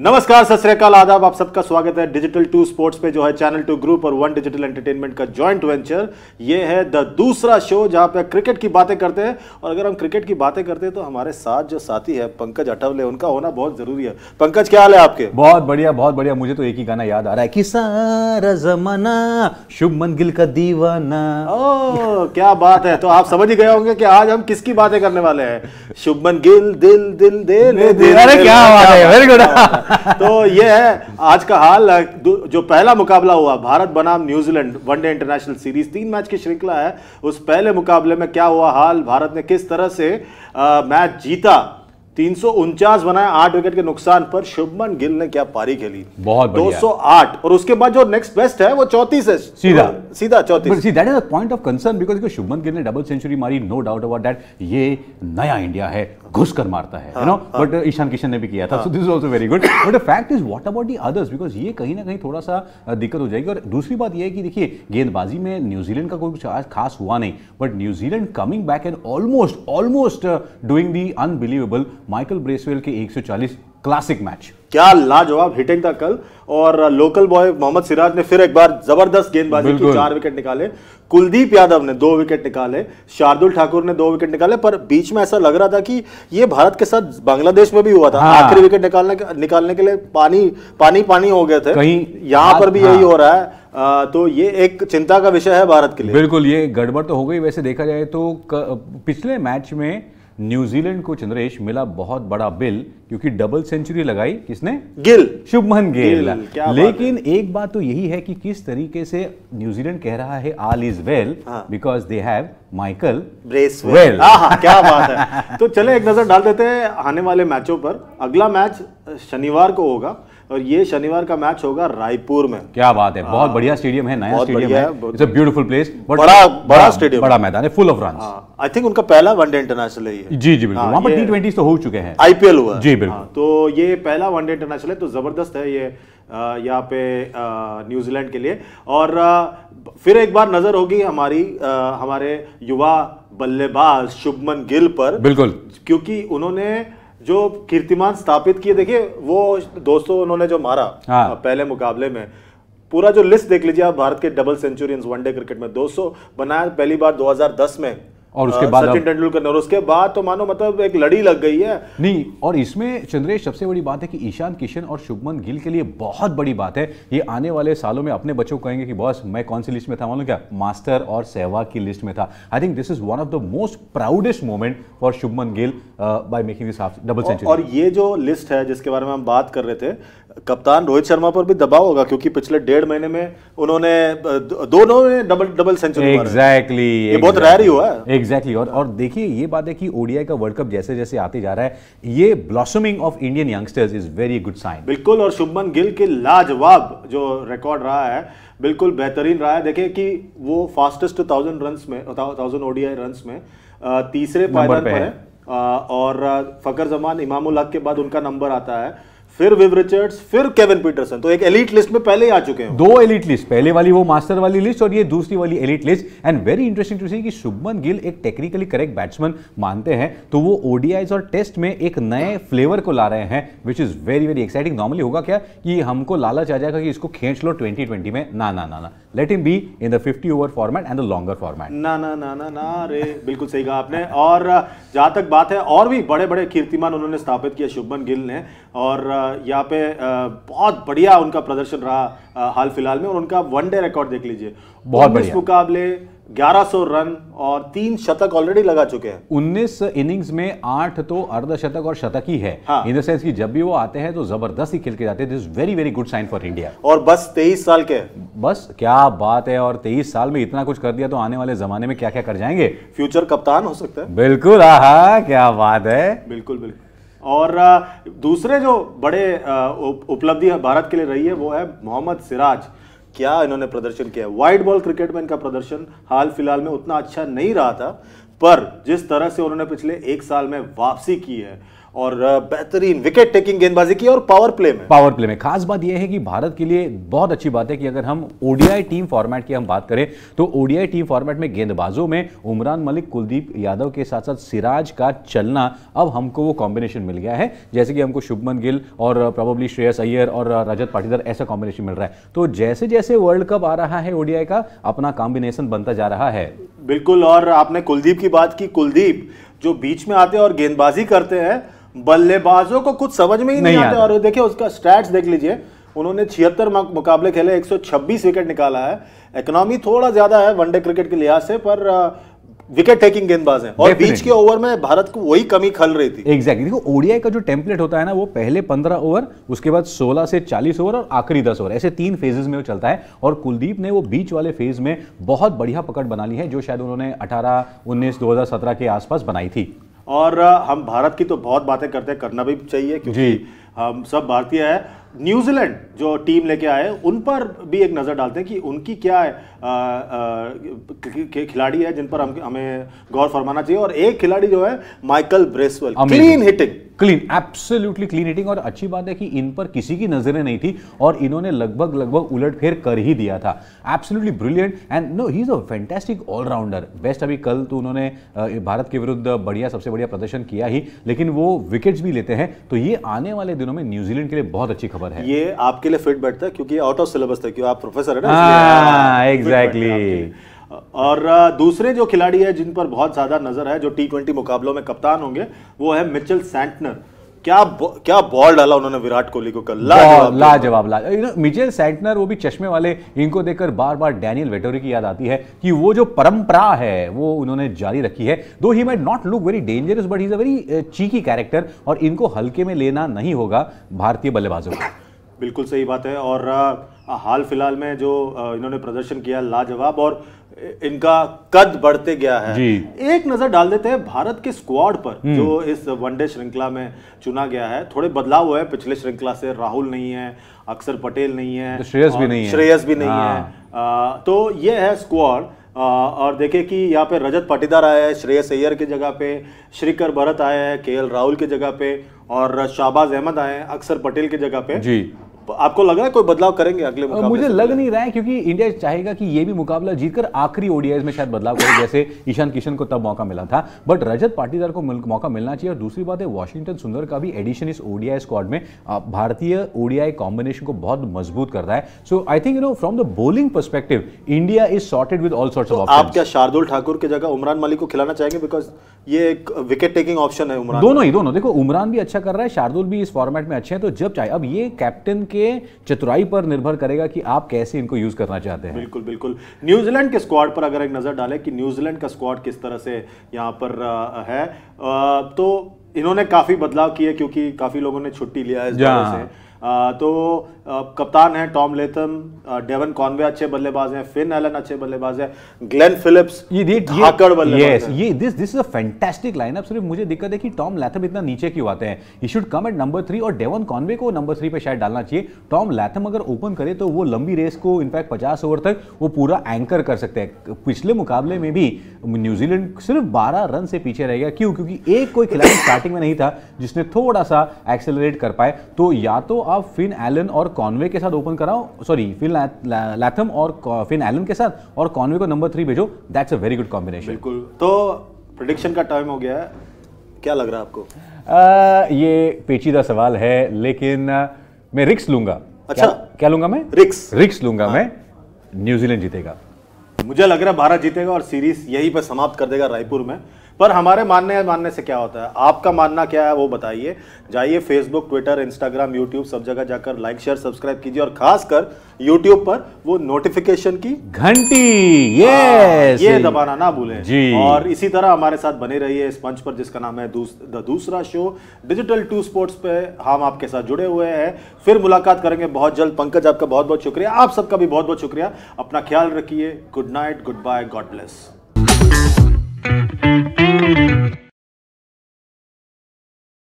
नमस्कार, सत श्री अकाल, आदाब। आप सबका स्वागत है डिजिटल 2 स्पोर्ट्स पे, जो है चैनल 2 ग्रुप और वन डिजिटल एंटरटेनमेंट का जॉइंट वेंचर। ये है द दूसरा शो जहां पे क्रिकेट की बातें करते हैं। और अगर हम क्रिकेट की बातें करते हैं तो हमारे साथ जो साथी है पंकज अठवले, उनका होना बहुत जरूरी है। पंकज, क्या हाल है आपके? बहुत बढ़िया, बहुत बढ़िया। मुझे तो एक ही गाना याद आ रहा है कि सारा जमाना शुभमन गिल का दीवाना। ओह, क्या बात है। तो आप समझ ही गए होंगे कि आज हम किसकी बातें करने वाले हैं। शुभमन गिल, दिल दिल दे दे। अरे क्या बात है, वेरी गुड। तो ये है आज का हाल। जो पहला मुकाबला हुआ भारत बनाम New Zealand one day international series 3 match की श्रृंखला है, उस पहले मुकाबले में क्या हुआ हाल, भारत ने किस तरह से मैच जीता, 349 बनाए 8 विकेट के नुकसान पर। शुभमन गिल ने क्या पारी खेली, बहुत बढ़िया। 208। और उसके बाद जो नेक्स्ट बेस्ट है वो 34 है, सीधा 34। That is a point of concern because Shubman Gill ने डबल सेंचुरी मारी, नो डाउट अबाउट दैट। ये नया इंडिया है, घुस कर मारता है, you know. But Ishan Kishan ने भी किया था, so this is also very good. But the fact is what about the others, because ये कहीं ना कहीं थोड़ा सा दिक्कत हो जाएगी। और दूसरी बात ये है कि देखिए, गेंदबाजी में न्यूजीलैंड का कोई कुछ खास हुआ नहीं, but New Zealand coming back and almost doing the unbelievable. Michael Bracewell के 140 क्लासिक मैच, क्या लाजवाब हिटिंग था कल। और लोकल बॉय मोहम्मद सिराज ने फिर एक बार जबरदस्त गेंदबाजी की, 4 विकेट निकाले। कुलदीप यादव ने 2 विकेट निकाले, शार्दुल ठाकुर ने 2 विकेट निकाले। पर बीच में ऐसा लग रहा था कि ये भारत के साथ बांग्लादेश में भी हुआ था। आखिरी विकेट निकालने के लिए पानी हो गए थे, कहीं यहां पर भी यही हो रहा है। तो ये एक चिंता का विषय है भारत के लिए। बिल्कुल, ये गड़बड़ तो हो गई। वैसे देखा जाए तो पिछले मैच में न्यूजीलैंड को चंद्रेश मिला बहुत बड़ा बिल, क्योंकि डबल सेंचुरी लगाई किसने? गिल, शुभमन गिल। लेकिन एक बात तो यही है कि किस तरीके से न्यूजीलैंड कह रहा है all is well because they have Michael Bracewell. क्या बात है। तो चले एक नजर डाल देते हैं आने वाले मैचों पर। अगला मैच शनिवार को होगा और ये शनिवार का मैच होगा रायपुर में। क्या बात है, बहुत बढ़िया स्टेडियम है, नया स्टेडियम है, इट्स अ ब्यूटीफुल प्लेस, बड़ा स्टेडियम, बड़ा मैदान है, full of runs. I think उनका पहला वनडे इंटरनेशनल है ये। जी बिल्कुल, वहां पर T20 तो हो चुके हैं, IPL हुआ जी बिल्कुल। तो ये पहला वनडे इंटरनेशनल है, तो जबरदस्त है ये यहाँ पे न्यूजीलैंड के लिए। और फिर एक बार नजर होगी हमारे युवा बल्लेबाज शुभमन गिल पर, बिल्कुल, क्योंकि उन्होंने जो कीर्तिमान स्थापित किए। देखिए वो दोस्तों, उन्होंने जो मारा पहले मुकाबले में, पूरा जो लिस्ट देख लीजिए आप भारत के डबल सेंचुरियंस वनडे क्रिकेट में। 200 बनाया पहली बार 2010 में, और उसके बाद सचिन तेंदुलकर ने, और उसके बाद तो मानो मतलब एक लड़ी लग गई है। नहीं, और इसमें चंद्रेश सबसे बड़ी बात है कि ईशान किशन और शुभमन गिल के लिए बहुत बड़ी बात है। ये आने वाले सालों में अपने बच्चों को कहेंगे कि बॉस मैं कौन सी लिस्ट में था, मालूम क्या? मास्टर और सहवाग की लिस्ट में था। I think this is one of the most proudest moment for Shubman Gill by making this double century. और ये जो लिस्ट है जिसके बारे में हम बात कर रहे थे, कप्तान रोहित शर्मा पर भी दबाव होगा, क्योंकि पिछले 1.5 महीने में उन्होंने दोनों ने डबल सेंचुरी मारा। एग्जैक्टली, ये बहुत रेयर ही हुआ है। एग्जैक्टली। और देखिए, ये बात है कि ओडीआई का वर्ल्ड कप जैसे जैसे आते जा रहा है, ये blossoming of Indian youngsters is very good sign. बिल्कुल, और शुभमन गिल के लाजवाब जो रिकॉर्ड रहा है, बिल्कुल बेहतरीन रहा है। देखिए कि वो फास्टेस्ट 1000 ODI रन्स में तीसरे पायदान पर है। और फकर जमान, इमामुल हक के बाद उनका नंबर आता है, फिर विव रिचर्ड्स, फिर केविन पीटरसन। तो एक एलीट लिस्ट में पहले ही आ चुके हैं। 2 एलीट लिस्ट, पहले वाली वो मास्टर वाली लिस्ट और ये दूसरी वाली elite list. And very interesting to see कि शुभमन गिल एक टेक्निकली करेक्ट बैट्समैन मानते हैं, तो वो ओडीआईज और टेस्ट में एक नए फ्लेवर को ला रहे हैं, which is very very exciting. Normally होगा क्या कि हमको लालच आ जाएगा कि इसको खींच लो 2020 में, ना, let him be in the 50 over format and the longer format. ना रे, बिल्कुल सही कहा आपने। और जहां तक बात है, और भी बड़े बड़े कीर्तिमान उन्होंने स्थापित किया शुभमन गिल ने। और यहाँ पे बहुत बढ़िया उनका प्रदर्शन रहा हाल फिलहाल में। और उनका वनडे रिकॉर्ड देख लीजिए, बहुत बढ़िया मुकाबले, 1100 रन और 3 शतक ऑलरेडी लगा चुके हैं। 19 इनिंग्स में 8 तो अर्धशतक और शतक ही है। इन द सेंस कि जब भी वो आते हैं तो जबरदस्त ही खेल के जाते हैं। This is very very good sign for India. और बस 23 साल के, बस क्या बात है। और 23 साल में इतना कुछ कर दिया तो आने वाले जमाने में क्या क्या कर जाएंगे। फ्यूचर कप्तान हो सकता है। बिल्कुल, क्या बात है। बिल्कुल। और दूसरे जो बड़े उपलब्धि भारत के लिए रही है वो है मोहम्मद सिराज। क्या इन्होंने प्रदर्शन किया है। वाइड बॉल क्रिकेट में इनका प्रदर्शन हाल फिलहाल में उतना अच्छा नहीं रहा था, पर जिस तरह से उन्होंने पिछले 1 साल में वापसी की है और बेहतरीन विकेट टेकिंग गेंदबाजी की और पावर प्ले में खास बात यह है कि भारत के लिए बहुत अच्छी बात है कि अगर हम ओडीआई टीम फॉर्मेट की हम बात करें तो ओडीआई टीम फॉर्मेट में गेंदबाजों में उमरान मलिक, कुलदीप यादव के साथ साथ सिराज का चलना, अब हमको वो कॉम्बिनेशन मिल गया है, जैसे कि हमको शुभमन गिल और प्रोबेबली श्रेयस अय्यर और रजत पाटीदार ऐसा कॉम्बिनेशन मिल रहा है। तो जैसे जैसे वर्ल्ड कप आ रहा है ओडीआई का अपना कॉम्बिनेशन बनता जा रहा है। बिल्कुल। और आपने कुलदीप की बात की, कुलदीप जो बीच में आते हैं और गेंदबाजी करते हैं, बल्लेबाजों को कुछ समझ में ही नहीं आता। और देखिए उसका स्टैट्स देख लीजिए, उन्होंने 76 मुकाबले खेले, 126 विकेट निकाला है। इकोनॉमी थोड़ा ज्यादा है वनडे क्रिकेट के लिहाज से, पर विकेट टेकिंग गेंदबाज हैं और बीच के ओवर में भारत को वही कमी खल रही थी। एग्जैक्टली। देखो ओडीआई का जो टेम्पलेट होता है ना, वो पहले 15 ओवर, उसके बाद 16 से 40 ओवर और आखिरी 10 ओवर, ऐसे 3 फेजेस में वो चलता है। और कुलदीप ने वो बीच वाले फेज में बहुत बढ़िया पकड़ बना ली है, जो शायद उन्होंने 18, 19, 2017 के आसपास बनाई थी। और हम भारत की तो बहुत बातें करते हैं, करना भी चाहिए क्योंकि हम सब भारतीय है। न्यूजीलैंड जो टीम लेके आए उन पर भी एक नजर डालते हैं कि उनकी क्या है खिलाड़ी है जिन पर हमें गौर फरमाना चाहिए। और एक खिलाड़ी जो है Michael Bracewell, clean hitting, absolutely clean hitting. और अच्छी बात है कि इन पर किसी की नजरें नहीं थी और इन्होंने लगभग उलटफेर कर ही दिया था। Absolutely brilliant and no, he is a fantastic allrounder. Best अभी कल तो उन्होंने भारत के विरुद्ध बढ़िया, सबसे बढ़िया प्रदर्शन किया ही, लेकिन वो विकेट्स भी लेते हैं। तो ये आने वाले दिनों में न्यूजीलैंड के लिए बहुत अच्छी खबर है। ये आपके लिए फिट बैठता है क्योंकि आउट ऑफ सिलेबस था, क्योंकि आप प्रोफेसर है ना। एग्जैक्टली। और दूसरे जो खिलाड़ी है जिन पर बहुत ज्यादा नजर है, जो T20 मुकाबलों में कप्तान होंगे, वो है मिचेल सैंटनर। क्या बॉल डाला उन्होंने विराट कोहली को कल, लाजवाब। मिचेल सैंटनर, वो भी चश्मे वाले, इनको देखकर बार बार डैनियल वेटोरी की याद आती है कि वो जो परंपरा है वो उन्होंने जारी रखी है। Though he might not look very dangerous but he is a very cheeky character और इनको हल्के में लेना नहीं होगा भारतीय बल्लेबाजों को। बिल्कुल सही बात है। और हाल फिलहाल में जो इन्होंने प्रदर्शन किया लाजवाब और इनका कद बढ़ते गया है जी। एक नजर डाल देते हैं भारत के स्क्वाड पर जो इस वनडे श्रृंखला में चुना गया है। थोड़े बदलाव हुए हैं पिछले श्रृंखला से। राहुल नहीं है, अक्षर पटेल नहीं है, तो श्रेयस भी नहीं है। तो ये है स्क्वाड। और देखे कि यहाँ पे रजत पाटीदार आया है श्रेयस अय्यर की जगह पे, श्रीकर भरत आया है केएल राहुल की जगह पे, और शाहबाज अहमद आए हैं अक्षर पटेल की जगह पे जी। आपको लग रहा है कोई बदलाव करेंगे अगले मुकाबले? मुझे लग नहीं रहा है क्योंकि इंडिया चाहेगा कि ये भी मुकाबला जीतकर आखिरी ओडीआईज में शायद बदलाव करे, जैसे ईशान किशन को तब मौका मिला था। बट रजत पाटीदार को मौका मिलना चाहिए। और दूसरी बात है, वॉशिंगटन सुंदर का भी एडिशन इस ओडीआई स्क्वाड में भारतीय ओडीआई कॉम्बिनेशन को बहुत मजबूत कर रहा है। So I think from the bowling perspective India is sorted with all sorts of options. आप क्या शार्दुल ठाकुर की जगह उमरान मलिक को खिलाना चाहेंगे? बिकॉज ये एक विकेट टेकिंग ऑप्शन है। उमरान दोनों देखो, उमरान भी अच्छा कर रहा है, शार्दुल भी इस फॉर्मेट में अच्छे हैं, तो जब चाहे। अब ये कैप्टन के चतुराई पर निर्भर करेगा कि आप कैसे इनको यूज करना चाहते हैं। बिल्कुल। न्यूजीलैंड के स्क्वाड पर अगर एक नजर डालें कि न्यूजीलैंड का स्क्वाड किस तरह से यहाँ पर है, तो इन्होंने काफी बदलाव किए क्योंकि काफी लोगों ने छुट्टी लिया है इस वजह से। तो कप्तान है टॉम लेथम, डेवन कॉनवे अच्छे बल्लेबाज हैं, फिन एलन अच्छे बल्लेबाज हैं, ग्लेन फिलिप्स धाकड़ बल्लेबाज हैं। ये this is a fantastic lineup. सिर्फ मुझे दिक्कत है कि टॉम लैथम इतना नीचे क्यों आते हैं। He should come at number 3 और डेवन कॉनवे को नंबर 3 पे शायद डालना चाहिए। टॉम लैथम अगर ओपन करे तो वो लंबी रेस को इनफैक्ट 50 ओवर तक वो पूरा एंकर कर सकते हैं। पिछले मुकाबले में भी न्यूजीलैंड सिर्फ 12 रन से पीछे रह गया। क्यों? क्योंकि एक कोई खिलाड़ी स्टार्टिंग में नहीं था जिसने थोड़ा सा एक्सेलरेट कर पाए। तो या तो आप फिन एलन और कॉनवे के साथ ओपन कराओ, सॉरी फिन लैथम और फिन एलन के साथ, और कॉनवे को नंबर 3 भेजो। That's a very good combination. बिल्कुल। तो प्रेडिक्शन का टाइम हो गया है, क्या लग रहा है आपको? ये पेचीदा सवाल है लेकिन मैं रिक्स लूंगा। अच्छा, क्या लूंगा मैं? रिक्स लूंगा। हाँ। मैं न्यूजीलैंड जीतेगा। मुझे लग रहा है भारत जीतेगा और सीरीज यहीं पर समाप्त कर देगा रायपुर में। पर हमारे मानने से क्या होता है, आपका मानना क्या है वो बताइए। जाइए फेसबुक, ट्विटर, इंस्टाग्राम, यूट्यूब सब जगह जाकर लाइक, शेयर, सब्सक्राइब कीजिए और खासकर यूट्यूब पर वो नोटिफिकेशन की घंटी ये दबाना ना भूलें जी। और इसी तरह हमारे साथ बने रहिए इस मंच पर जिसका नाम है द दूसरा शो डिजिटल 2 स्पोर्ट्स पे। हम आपके साथ जुड़े हुए हैं, फिर मुलाकात करेंगे बहुत जल्द। पंकज आपका बहुत बहुत शुक्रिया, आप सबका भी बहुत बहुत शुक्रिया। अपना ख्याल रखिए। Good night, goodbye, God bless.